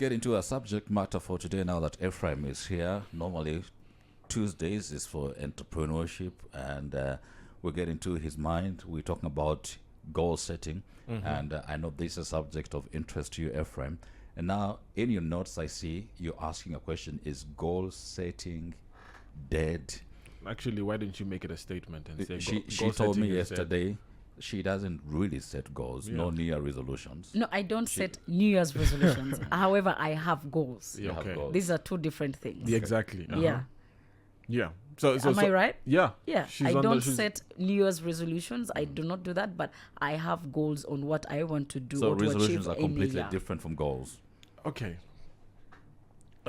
get into our subject matter for today now that Ephraim is here. Normally, Tuesdays is for entrepreneurship, and we get into his mind. We're talking about goal setting, and I know this is a subject of interest to you, Ephraim. And now, in your notes, I see you're asking a question: is goal setting dead? Actually, why didn't you make it a statement and say She told me yesterday she doesn't really set goals, no New Year resolutions. No, I don't set New Year's resolutions. However, I have goals. Yeah, You have okay. goals. These are two different things. Yeah, exactly. Yeah. Yeah. So Am I right? Yeah. Yeah. She's I on don't she's- set New Year's resolutions. I do not do that, but I have goals on what I want to do So or to resolutions achieve are in a completely year. different from goals. Okay.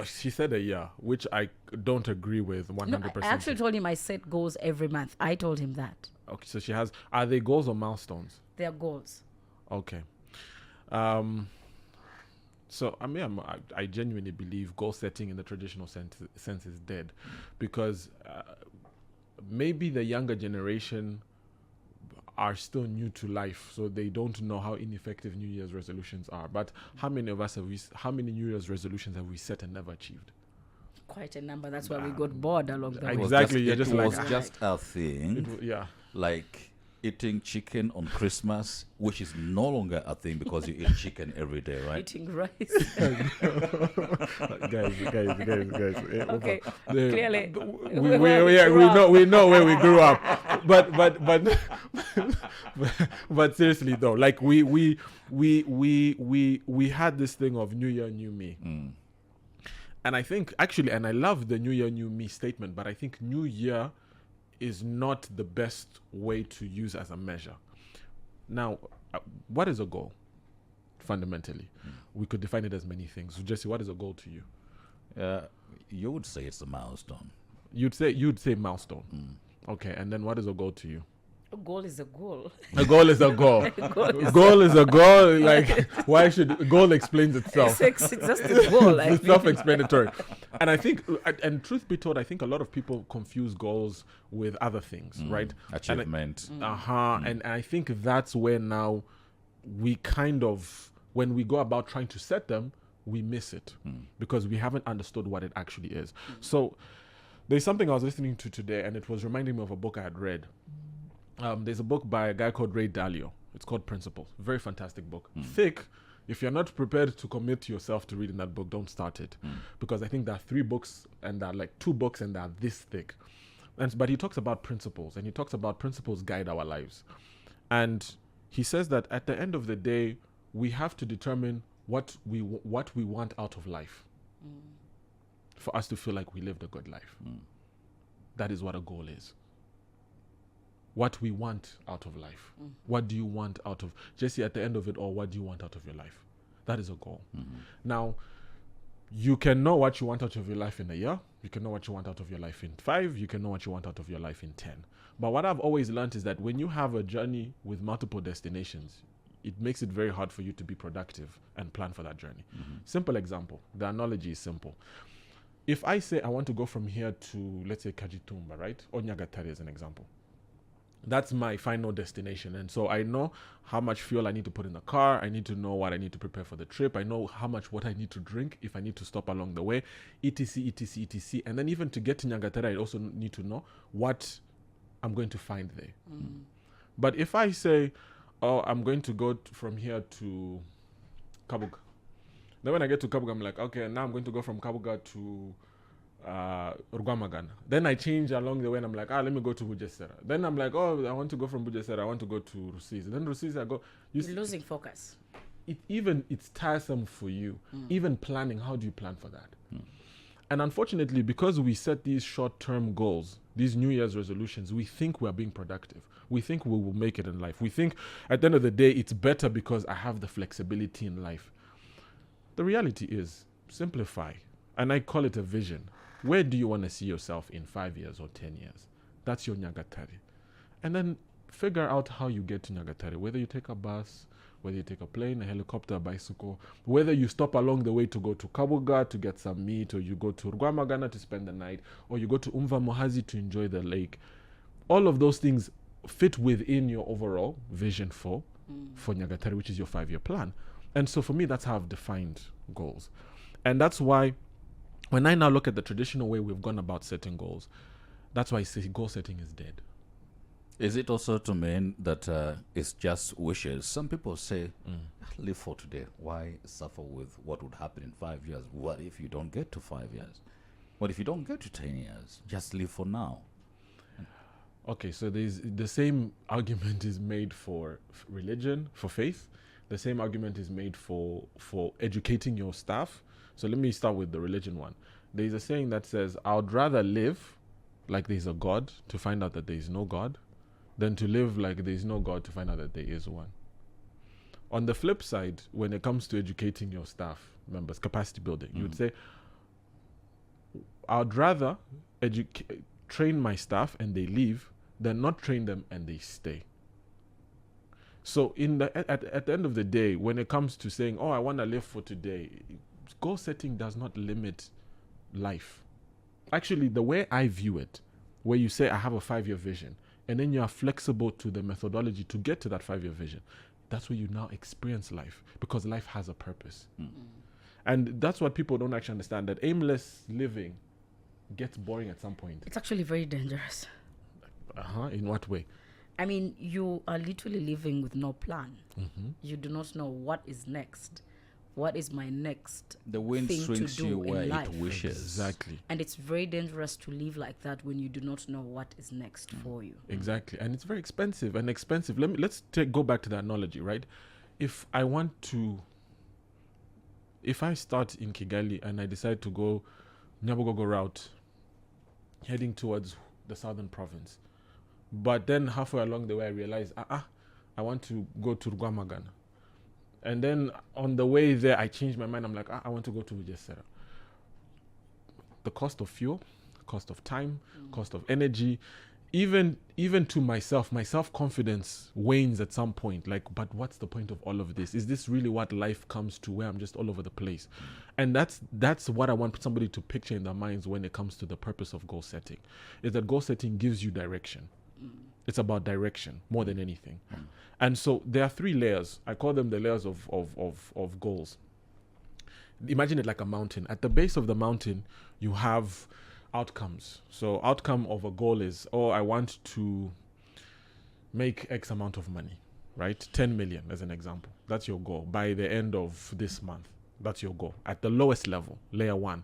She said a year, which I don't agree with 100%. No, I actually told him I set goals every month. I told him that. Okay, so she has. Are they goals or milestones? They are goals. Okay. So I mean, I genuinely believe goal setting in the traditional sense is dead, because maybe the younger generation are still new to life, so they don't know how ineffective New Year's resolutions are. But how many of us how many New Year's resolutions have we set and never achieved? Quite a number. That's why we got bored along the way. Exactly. It You're was just like, just a thing. yeah. Like eating chicken on Christmas, which is no longer a thing because you eat chicken every day, right? Eating rice. guys. Okay, The- clearly. we know where we grew up, but seriously though, like we had this thing of New Year, New Me, and I think actually, and I love the New Year, New Me statement, but I think New Year is not the best way to use as a measure. Now, what is a goal? Fundamentally, we could define it as many things. So Jesse, what is a goal to you? You would say it's a milestone. You'd say milestone. Okay, and then what is a goal to you? A goal is a goal. A goal is a goal. Goal Goal is a goal. Like, why should goal explains itself? It's just a goal. I It's think. self-explanatory. And I think, and truth be told, I think a lot of people confuse goals with other things, right? Achievement. And I think that's where now we kind of, when we go about trying to set them, we miss it because we haven't understood what it actually is. So there's something I was listening to today, and it was reminding me of a book I had read. There's a book by a guy called Ray Dalio. It's called Principles. Very fantastic book. Thick. If you're not prepared to commit yourself to reading that book, don't start it. Because I think there are 3 books, and there are like 2 books, and they're this thick. But he talks about principles, and he talks about principles guide our lives. And he says that at the end of the day, we have to determine what we want out of life for us to feel like we lived a good life. That is what a goal is. What we want out of life. What do you want out of Jesse at the end of it all? What do you want out of your life? That is a goal. Now, you can know what you want out of your life in a year. You can know what you want out of your life in 5. You can know what you want out of your life in 10. But what I've always learned is that when you have a journey with multiple destinations, it makes it very hard for you to be productive and plan for that journey. Simple example. The analogy is simple. If I say I want to go from here to, let's say, Kajitumba, right? Or Nyagatare as an example. That's my final destination. And so I know how much fuel I need to put in the car. I need to know what I need to prepare for the trip. I know how much water I need to drink if I need to stop along the way, etc, etc, etc. And then even to get to Nyagatare, I also need to know what I'm going to find there. But if I say, oh, I'm going to go from here to Kabuga. Then when I get to Kabuga, I'm like, okay, now I'm going to go from Kabuga to Rugwamagana. Then I change along the way and I'm like, let me go to Bujesera. Then I'm like, oh, I want to go from Bujesera, I want to go to Rusizi. Then Rusizi I go. You're losing focus. It's tiresome for you. Even planning, how do you plan for that? And unfortunately, because we set these short-term goals, these New Year's resolutions, we think we're being productive. We think we will make it in life. We think at the end of the day, it's better because I have the flexibility in life. The reality is, simplify. And I call it a vision. Where do you want to see yourself in 5 years or 10 years? That's your Nyagatare. And then figure out how you get to Nyagatare, whether you take a bus, whether you take a plane, a helicopter, a bicycle, whether you stop along the way to go to Kabuga to get some meat, or you go to Rugwamagana to spend the night, or you go to Umva Mohazi to enjoy the lake. All of those things fit within your overall vision for Nyagatare, which is your 5-year plan. And so for me, that's how I've defined goals. And that's why when I now look at the traditional way we've gone about setting goals, that's why I say goal setting is dead. Is it also to mean that it's just wishes? Some people say, live for today. Why suffer with what would happen in 5 years? What if you don't get to 5 years? What if you don't get to 10 years? Just live for now. Okay, so there's the same argument is made for religion, for faith. The same argument is made for educating your staff. So let me start with the religion one. There's a saying that says, I would rather live like there's a God to find out that there is no God than to live like there is no God to find out that there is one. On the flip side, when it comes to educating your staff members, capacity building, you would say, I would rather train my staff and they leave than not train them and they stay. So at the end of the day, when it comes to saying, oh, I want to live for today, goal setting does not limit life. Actually, the way I view it, where you say I have a 5-year vision, and then you are flexible to the methodology to get to that 5-year vision, that's where you now experience life, because life has a purpose. And that's what people don't actually understand, that aimless living gets boring at some point. It's actually very dangerous. In what way? I mean, you are literally living with no plan. You do not know what is next. What is my next The wind thing to swings do you where in it life? wishes. Exactly. And it's very dangerous to live like that when you do not know what is next for you. Exactly. And it's very expensive. Let's go back to the analogy, right? If I start in Kigali and I decide to go Nyabugogo route, heading towards the southern province, but then halfway along the way I realize, I want to go to Rwamagana. And then on the way there, I changed my mind. I'm like, I want to go to Bugesera. The cost of fuel, cost of time, cost of energy, even to myself, my self-confidence wanes at some point. Like, but what's the point of all of this? Is this really what life comes to, where I'm just all over the place? And that's what I want somebody to picture in their minds when it comes to the purpose of goal setting, is that goal setting gives you direction. It's about direction more than anything. And so there are 3 layers. I call them the layers of goals. Imagine it like a mountain. At the base of the mountain, you have outcomes. So outcome of a goal is, I want to make X amount of money, right? 10 million as an example. That's your goal. By the end of this month, that's your goal. At the lowest level, layer 1.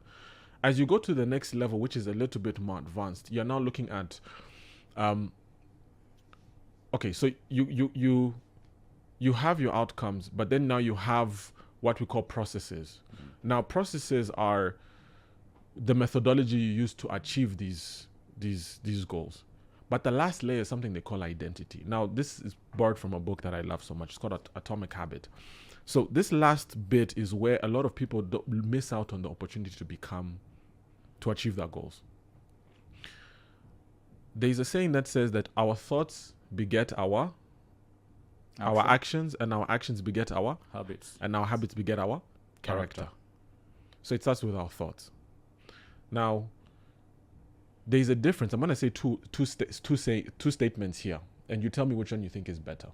As you go to the next level, which is a little bit more advanced, you're now looking at okay, so you have your outcomes, but then now you have what we call processes. Now, processes are the methodology you use to achieve these goals. But the last layer is something they call identity. Now, this is borrowed from a book that I love so much. It's called Atomic Habit. So this last bit is where a lot of people miss out on the opportunity to achieve their goals. There's a saying that says that our thoughts beget our actions, and our actions beget our habits, and our habits beget our character. So it starts with our thoughts. Now, there's a difference. I'm going to say two statements here, and you tell me which one you think is better.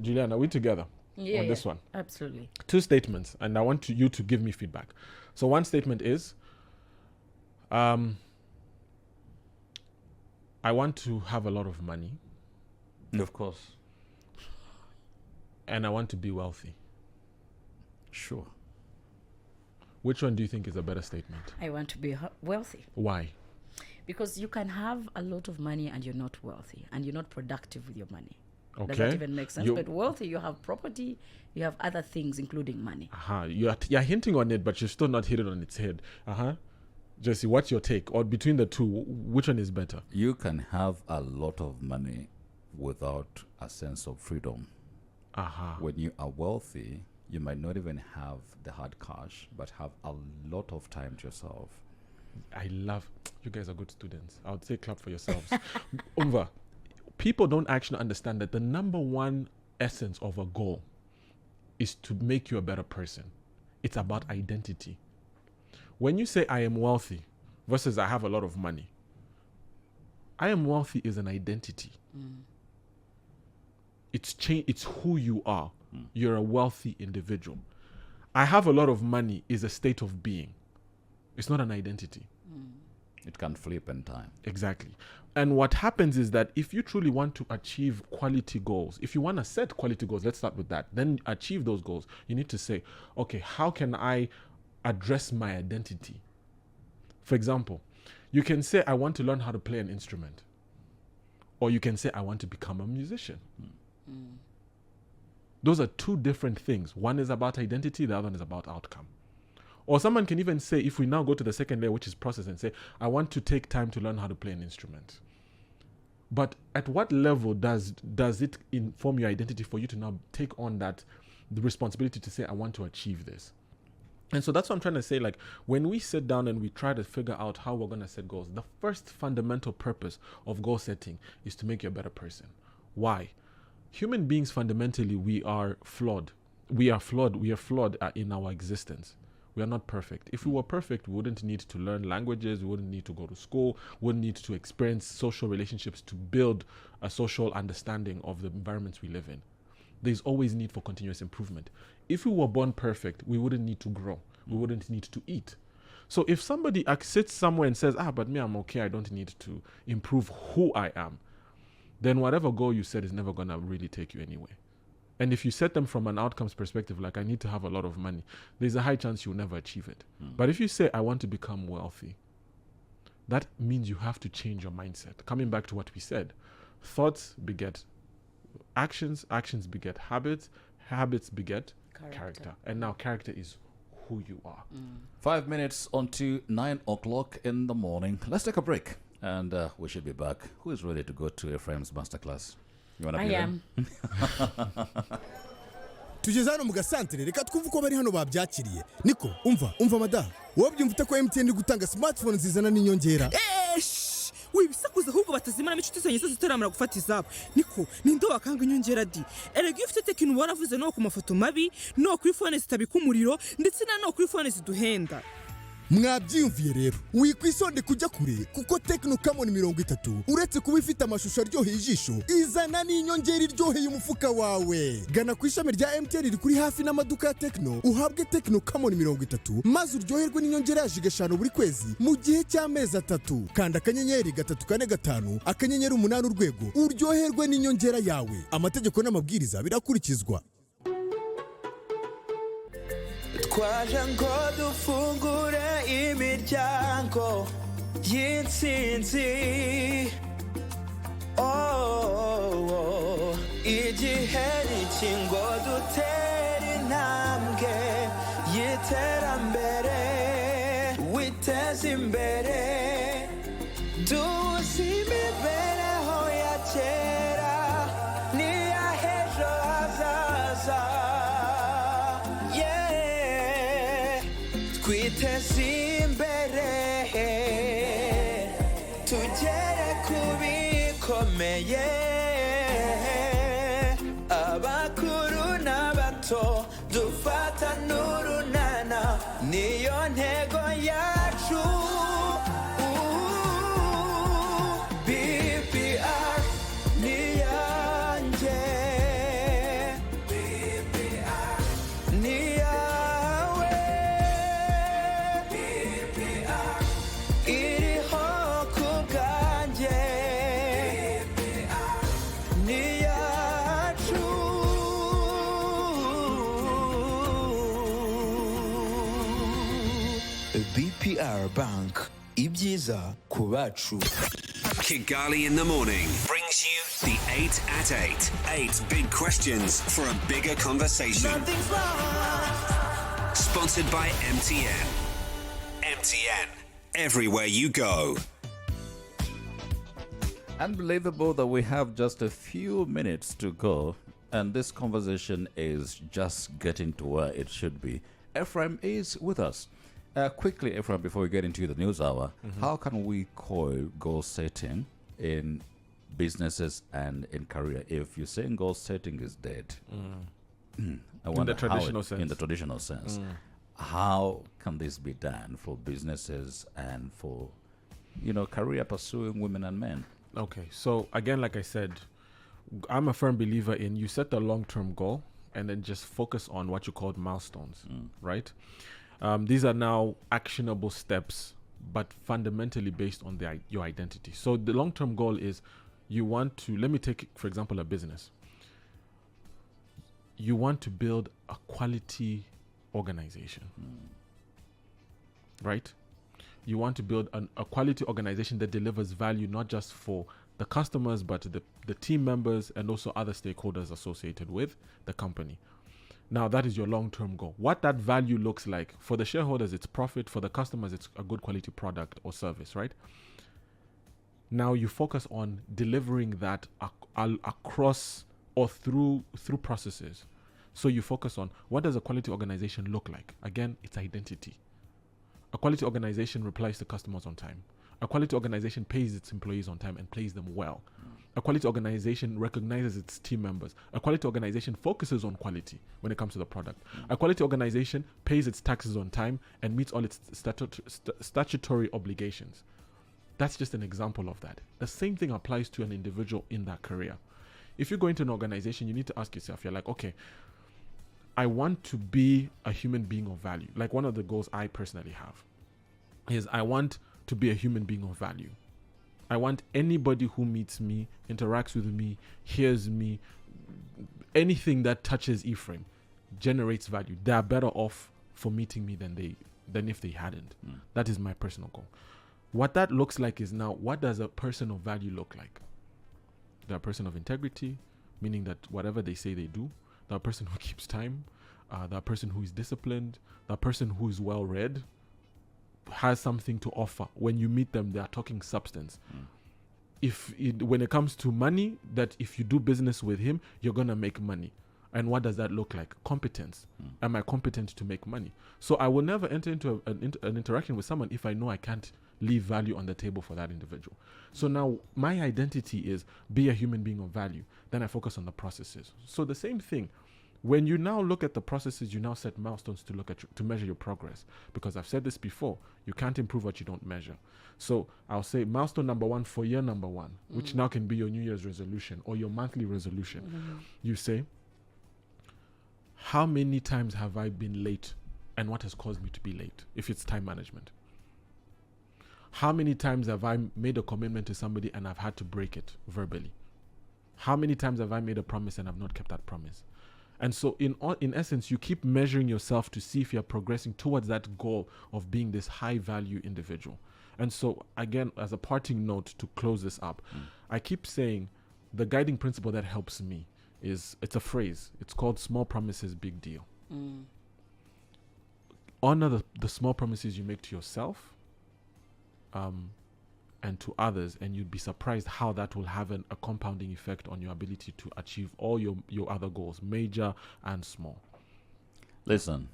Julian, are we together on this one? Absolutely. 2 statements, and I want you to give me feedback. So one statement is, I want to have a lot of money. Of course. And I want to be wealthy. Sure. Which one do you think is a better statement? I want to be wealthy. Why? Because you can have a lot of money and you're not wealthy, and you're not productive with your money. Okay. Does that even make sense? But wealthy, you have property, you have other things, including money. You're hinting on it, but you're still not hitting on its head. Jesse, what's your take? Or between the two, which one is better? You can have a lot of money without a sense of freedom. When you are wealthy, you might not even have the hard cash, but have a lot of time to yourself. I love, you guys are good students. I would say clap for yourselves. Umva, people don't actually understand that the number one essence of a goal is to make you a better person. It's about identity. When you say I am wealthy versus I have a lot of money, I am wealthy is an identity. It's who you are. You're a wealthy individual. I have a lot of money is a state of being. It's not an identity. It can flip in time. Exactly. And what happens is that if you truly want to achieve quality goals, if you want to set quality goals, let's start with that, then achieve those goals, you need to say, okay, how can I address my identity? For example, you can say, I want to learn how to play an instrument. Or you can say, I want to become a musician. Those are two different things. One is about identity, the other one is about outcome. Or someone can even say, if we now go to the second layer, which is process, and say, I want to take time to learn how to play an instrument. But at what level does it inform your identity for you to now take on the responsibility to say, I want to achieve this? And so that's what I'm trying to say. Like, when we sit down and we try to figure out how we're going to set goals, the first fundamental purpose of goal setting is to make you a better person. Why? Human beings, fundamentally, we are flawed. We are flawed in our existence. We are not perfect. If we were perfect, we wouldn't need to learn languages, we wouldn't need to go to school, we wouldn't need to experience social relationships to build a social understanding of the environments we live in. There's always need for continuous improvement. If we were born perfect, we wouldn't need to grow. We wouldn't need to eat. So if somebody sits somewhere and says, but me, I'm okay, I don't need to improve who I am, then whatever goal you set is never going to really take you anywhere. And if you set them from an outcomes perspective, like I need to have a lot of money, there's a high chance you'll never achieve it. But if you say, I want to become wealthy, that means you have to change your mindset. Coming back to what we said, thoughts beget actions, actions beget habits, habits beget character. And now character is who you are. 5 minutes onto 9 o'clock in the morning. Let's take a break and we should be back. Who is ready to go to Ephraim's masterclass? You wanna I be am. tugeze hano mu gasantere reka twumve uko bari hano babyakiriye niko umva madamu wowe byumva ute ko MTN iri gutanga smartphone zizana n'inyongera wibisakuza ahubwo batazimana n'inshuti zanyu zose zitaramara gufata izabo niko ninde wakanga inyongera di erega iyo ufite tekino waravuze no ku mafoto mabi no kuri phone zitabika umuriro ndetse no kuri phone ziduhenda mwabyiyumviye rero wikwisonde kujya kure kuko Tecno Camon 30 uretse kuba ifite amashusho aryoheye ijisho izana n'inyongera iryoheye umufuka wawe gana ku ishami rya MTN riri kuri hafi n'amaduka ya Tecno uhabwe Tecno Camon 30 maze uryoherwe n'inyongera ya Giga buri kwezi mu gihe cy'amezi 3 kanda akanyenyeri 345 akanyenyeri 8 urwego uryoherwe n'inyongera yawe amategeko n'amabwiriza birakurikizwa twaje ngo dufungure imiryango y'intsinzi igihe n'iki ngo dutere intambwe y'iterambere witeze imbere duhuze imibereho ya kera n'iya h'ejo hazaza twiteze imbere tugere ku bikomeye abakuru n'abato dufata n'urunana niyo ntego yacu BPR niyanjye BPR niyawe BPR iriho ku bwanjye BPR niyacu BPR Bank ibyiza ku bacu. Kigali in the morning brings you the 8 at 8. 8 big questions for a bigger conversation. Nothing's wrong. Sponsored by MTN. MTN. Everywhere you go. Unbelievable that we have just a few minutes to go, and this conversation is just getting to where it should be. Ephraim is with us. Quickly, Ephraim, before we get into the news hour, how can we call goal setting in businesses and in career? If you're saying goal setting is dead, I wonder the traditional sense. In the traditional sense, how can this be done for businesses and for, career pursuing women and men? Okay, so again, like I said, I'm a firm believer in you set a long-term goal and then just focus on what you called milestones, right? These are now actionable steps, but fundamentally based on your identity. So the long-term goal is you want to, let me take, for example, a business. You want to build a quality organization, right? You want to build a quality organization that delivers value not just for the customers, but the team members and also other stakeholders associated with the company. Now, that is your long-term goal. What that value looks like, for the shareholders, it's profit. For the customers, it's a good quality product or service, right? Now, you focus on delivering that across or through processes. So you focus on, what does a quality organization look like? Again, it's identity. A quality organization replies to customers on time. A quality organization pays its employees on time and pays them well. A quality organization recognizes its team members. A quality organization focuses on quality when it comes to the product. A quality organization pays its taxes on time and meets all its statutory obligations. That's just an example of that. The same thing applies to an individual in that career. If you go into an organization, you need to ask yourself, you're like, okay, I want to be a human being of value. Like, one of the goals I personally have is I want to be a human being of value. I want anybody who meets me, interacts with me, hears me, anything that touches Ephraim generates value. They are better off for meeting me than if they hadn't. That is my personal goal. What that looks like is, now, what does a person of value look like? They're a person of integrity, meaning that whatever they say they do. They're a person who keeps time. They're a person who is disciplined. They're a person who is well read, has something to offer. When you meet them, they are talking substance. When it comes to money, that if you do business with him, you're going to make money. And what does that look like? Competence. Am I competent to make money? So I will never enter into an interaction with someone if I know I can't leave value on the table for that individual. So now my identity is be a human being of value. Then I focus on the processes. So the same thing. When you now look at the processes, you now set milestones to measure your progress. Because I've said this before, you can't improve what you don't measure. So I'll say milestone number 1 for year number 1, which now can be your New Year's resolution or your monthly resolution. You say, how many times have I been late and what has caused me to be late, if it's time management? How many times have I made a commitment to somebody and I've had to break it verbally? How many times have I made a promise and I've not kept that promise? And so in essence, you keep measuring yourself to see if you're progressing towards that goal of being this high value individual. And so again, as a parting note to close this up, I keep saying the guiding principle that helps me is, it's a phrase. It's called small promises, big deal. Honor the small promises you make to yourself and to others, and you'd be surprised how that will have a compounding effect on your ability to achieve all your other goals, major and small. Listen,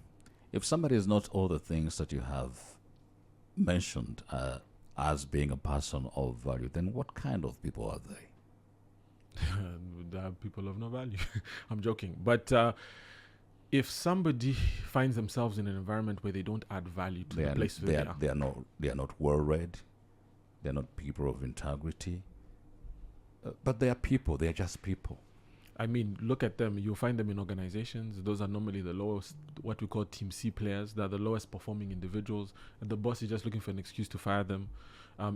if somebody is not all the things that you have mentioned as being a person of value, then what kind of people are they? They are people of no value. I'm joking. But if somebody finds themselves in an environment where they don't add value to the place where they are. They are not well-read. They're not people of integrity. But they are people. They are just people. I mean, look at them. You'll find them in organizations. Those are normally the lowest, what we call Team C players. They're the lowest performing individuals. And the boss is just looking for an excuse to fire them.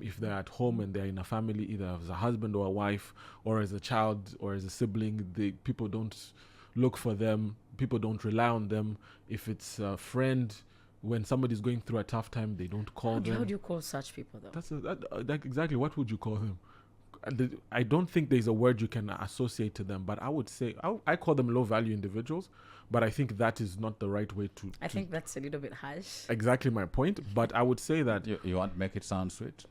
If they're at home and they're in a family, either as a husband or a wife, or as a child or as a sibling, people don't look for them. People don't rely on them. If it's a friend, when somebody's going through a tough time, they don't call them. How do you call such people, though? That's exactly what would you call them? I don't think there's a word you can associate to them, but I would say I call them low-value individuals, but I think that is not the right way to... I think that's a little bit harsh. Exactly my point, but I would say that... You want to make it sound sweet?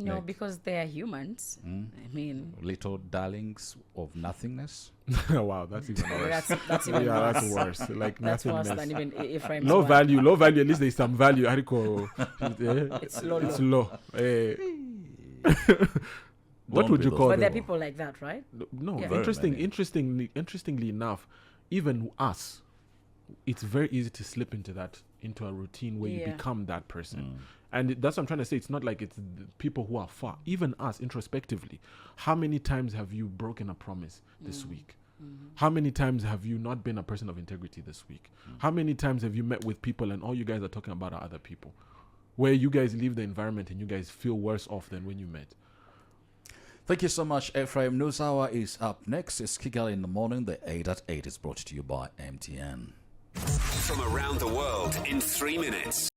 No, Like- because they are humans. I mean... Little darlings of nothingness? Wow, that's even worse. That's even Yeah, worse. that's worse. Like That's worse nothingness. than even Ephraim's Low one. value, at least there's some value. Hariko, It's low, It's low. low. What Don't would be you those call But there are them? people like that, right? No, Yeah. Very many. interestingly enough, even us, it's very easy to slip into a routine where you Yeah. become that person. And that's what I'm trying to say. It's not like it's the people who are far. Even us, introspectively, how many times have you broken a promise this week? How many times have you not been a person of integrity this week? How many times have you met with people and all you guys are talking about are other people? Where you guys leave the environment and you guys feel worse off than when you met. Thank you so much, Ephraim. News Hour is up next. It's Kigali in the Morning. The 8 at 8 is brought to you by MTN. From around the world in 3 minutes.